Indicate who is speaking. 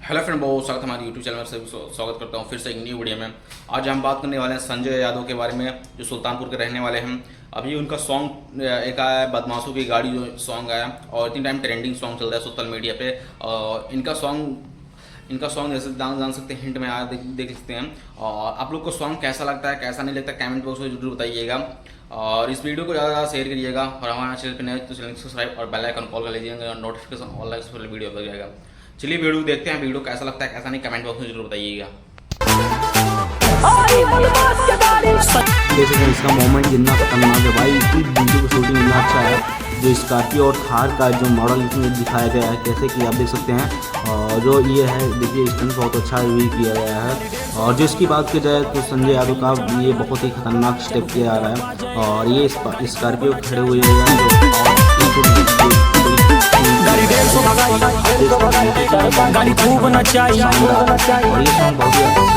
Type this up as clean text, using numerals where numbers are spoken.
Speaker 1: Hello friend, बहुत स्वागत है हमारे यूट्यूब चैनल में। सभी स्वागत करता हूँ फिर से एक न्यू वीडियो में। आज हम बात करने वाले हैं संजय यादव के बारे में, जो सुल्तानपुर के रहने वाले हैं। अभी उनका सॉन्ग एक आया है, बदमाशों की गाड़ी, जो सॉन्ग आया और इतनी टाइम ट्रेंडिंग सॉन्ग चल रहा है सोशल मीडिया पे। इनका सॉन्ग जैसे जान सकते हैं, हिंट में आया देख सकते हैं। और आप लोग को सॉन्ग कैसा लगता है, कैसा नहीं लगता, कमेंट बॉक्स में जरूर बताइएगा। और इस वीडियो को ज़्यादा शेयर करिएगा और हमारे चैनल पर नए तो चैनल सब्सक्राइब और बेल आइकन कॉल कर लीजिएगा, नोटिफिकेशन ऑल लाइक वीडियो हो जाएगा। चलिए वीडियो देखते हैं। वीडियो कैसा लगता है, कैसा नहीं, कमेंट बॉक्स में जरूर बताइएगा।
Speaker 2: जैसे कि इसका मोमेंट जितना खतरनाक है भाई, इसकी वीडियो की शूटिंग इतना अच्छा है। जो स्कॉर्पियो और थार का जो मॉडल इसमें दिखाया गया है, कैसे कि आप देख सकते हैं। और जो ये है, देखिए स्टंट बहुत अच्छा भी किया गया है। और जो इसकी बात की जाए तो संजय यादव का ये बहुत ही खतरनाक स्टेप किया जा रहा है। और ये स्कॉर्पियो खड़े हुए हैं गाड़ी खूब नचाई और ये सॉन्ग बहुत ही अच्छा